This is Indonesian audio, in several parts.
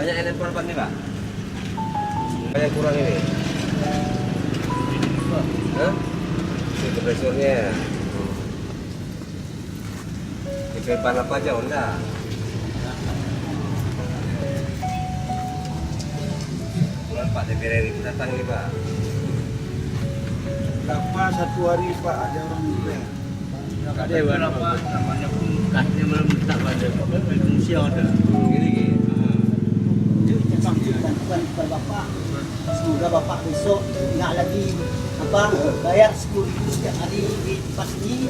Banyak handphone Pak nih Pak? Banyak kurang ini? Hah? Ini kompresornya. Depan apa aja Honda? Bulan Pak DPR RI datang nih Pak. Berapa satu hari Pak ada orang juga? Ada berapa? Namanya pun kasnya belum tak ada. Fungsi ada. Gini. Bantuan kepada Bapak. Semoga Bapak besok nggak lagi bayar 10.000 setiap hari di tempat ini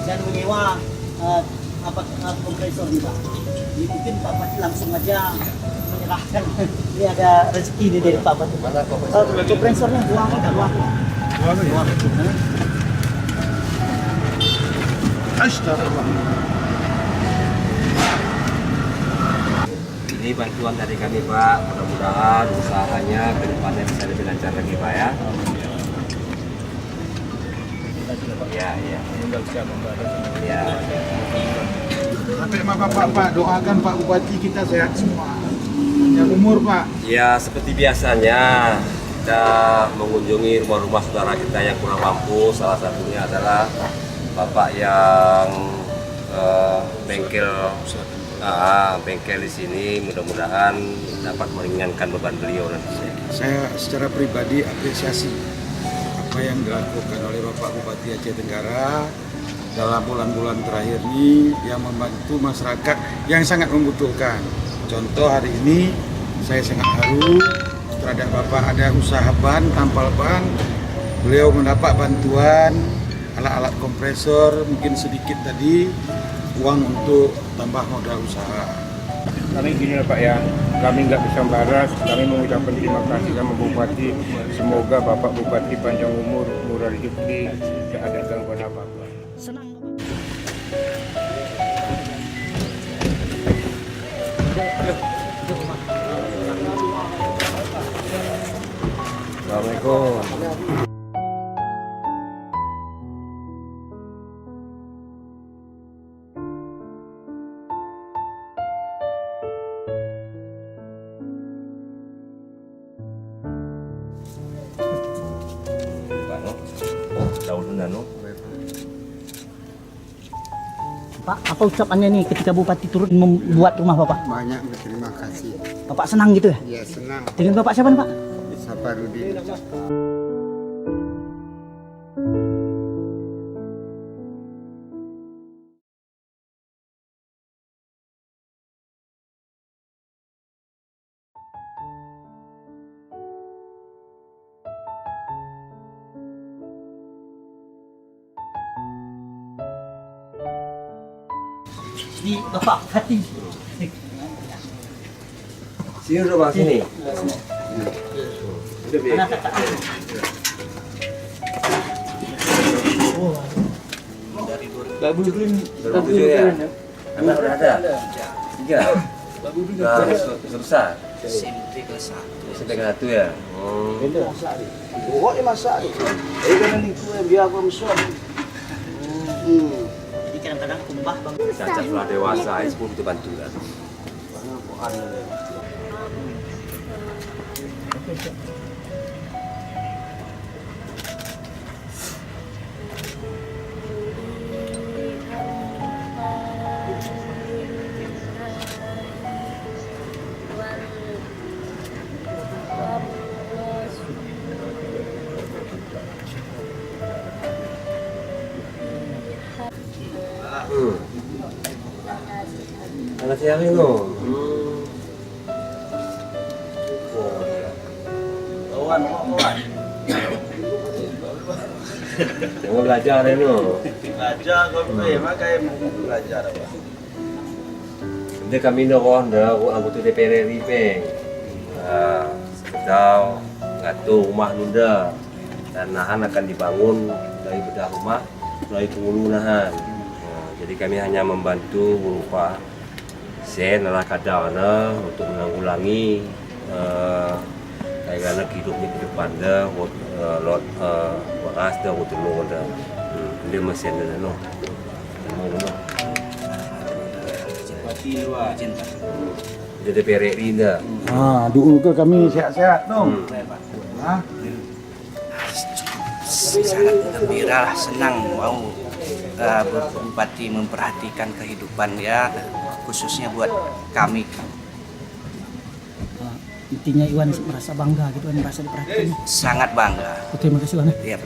dan menyewa kompresor nih Pak. Jadi mungkin Pak Bupati langsung aja menyerahkan. Ini ada rezeki nih dari Pak Bupati. Mana kompresor? Kompresornya buang. Astagfirullah. Ini bantuan dari kami Pak, mudah-mudahan usahanya ke depannya bisa lebih lancar lagi Pak ya. Iya. Ya. Sampai sama Bapak doakan Pak Bupati kita sehat semua. Panjang umur Pak. Ya seperti biasanya kita mengunjungi rumah-rumah saudara kita yang kurang mampu. Salah satunya adalah Bapak yang bengkel di sini, mudah-mudahan dapat meringankan beban beliau nantinya. Saya secara pribadi apresiasi apa yang dilakukan oleh Bapak Bupati Aceh Tenggara dalam bulan-bulan terakhir ini yang membantu masyarakat yang sangat membutuhkan. Contoh hari ini saya sangat haru terhadap Bapak ada usaha ban, tampal ban. Beliau mendapat bantuan alat-alat kompresor, mungkin sedikit tadi uang untuk tambah modal usaha. Kami gini lah Pak ya, kami nggak bisa balas, kami mengucapkan terima kasih sama Bupati. Semoga Bapak Bupati panjang umur, murah rezeki, tidak ada gangguan apa-apa. Senang Assalamualaikum. Pak, apa ucapannya nih ketika Bupati turut membuat rumah Bapak? Banyak berterima kasih. Bapak senang gitu ya? Ya senang. Dengan Bapak siapa nih Pak? Saparudin. Di Bapak hati. Sini dulu Bang, sini. Mana kakak? Tujuh ya? Anak udah ada? Tiga? Nah, sebesar? SMP kelas 1 ya? Jadi kadang-kadang kumbah Bang. Cacat sudah dewasa, itu pun kita bantu kan? Selamat siang itu. Yang belajar itu. Belajar kau makanya belajar apa? Dia kami nak anggota DPR RI peng. Sedang ngatur rumah nunda dan nahan akan dibangun dari bedah rumah mulai penghulu nahan. Jadi kami hanya membantu berupa sen ala kadang untuk menanggulangi kayak hidupnya ke depan dah lot waras dah untuk tolong dah dia mesin dah no Bupati luar cinta. Jadi perek rinda. Dulu ke kami sehat-sehat dong. Sangat gembira lah, senang mau Bupati memperhatikan kehidupan ya, khususnya buat kami. Intinya Iwan merasa bangga gitu kan, merasa diperhatikan. Sangat bangga. Terima kasih Bang. Iya.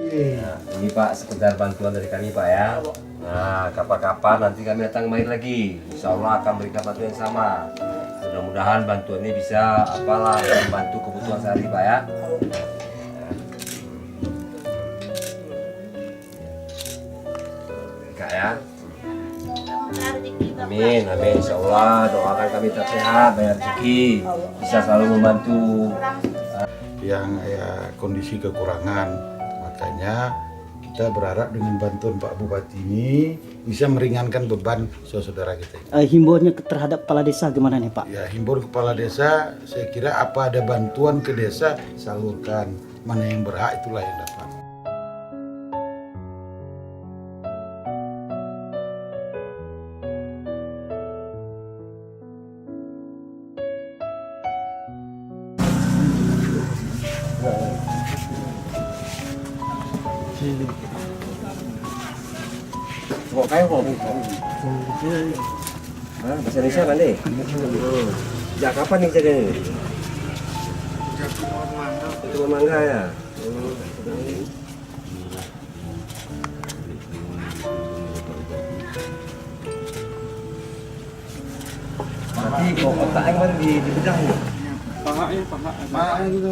Nah, ini Pak sekedar bantuan dari kami Pak ya. Nah, kapan-kapan nanti kami datang main lagi. Insya Allah akan berikan bantuan yang sama. Mudah-mudahan bantuan ini bisa apalah membantu kebutuhan sehari Pak ya. Kak ya. Amin, amin. Insya Allah doakan kami tetap sehat, banyak rezeki, bisa selalu membantu. Yang kondisi kekurangan. Makanya kita berharap dengan bantuan Pak Bupati ini bisa meringankan beban saudara kita. Himbauannya terhadap kepala desa gimana nih Pak? Ya, himbauan kepala desa, saya kira apa ada bantuan ke desa, salurkan. Mana yang berhak itulah yang dapat. Kok kayak kok? Bahasa Indonesia kan deh? Sejak kapan nih jadi ini? Itu mangga ya? Berarti kok otaknya kemarin di bedah nih? Pahanya gitu.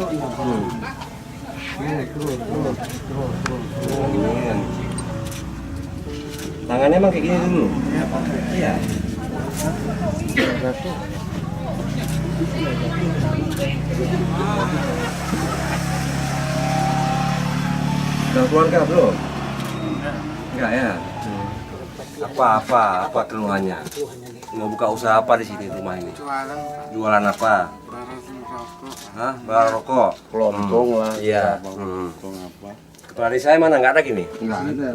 Tangannya emang kayak gini dulu? Iya. Udah keluarga belum? Enggak ya? Apa keluhannya? Mau buka usaha apa di sini rumah ini? Jualan apa? Hah? Barang rokok? Kelontong lah. Iya. Kepala desa mana? Nggak ada gini? Enggak ada.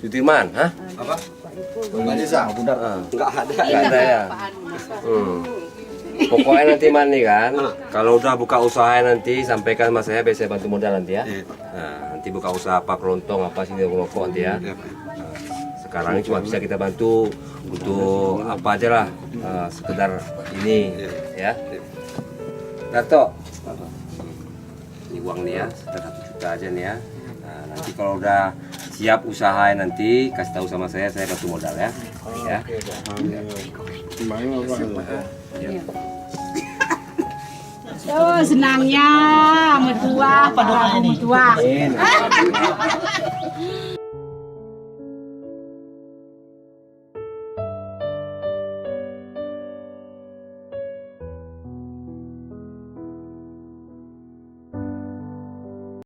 Sudirman, hah? Apa? Kepala desa. Nggak ada ya. Pokoknya nanti mani kan, kalau udah buka usaha nanti sampaikan sama saya, biasa bantu modal nanti ya. Nah, nanti buka usaha apa kelontong apa sini rokok nanti ya. Nah, sekarang ini cuma bisa kita bantu untuk apa aja lah, sekedar ini ya. Darto, ini uang nih ya, sekitar 1 juta aja nih ya. Nah, nanti kalau udah siap usaha nanti kasih tahu sama saya bantu modal ya. Ya. Oh, senangnya mertua, pada mertua.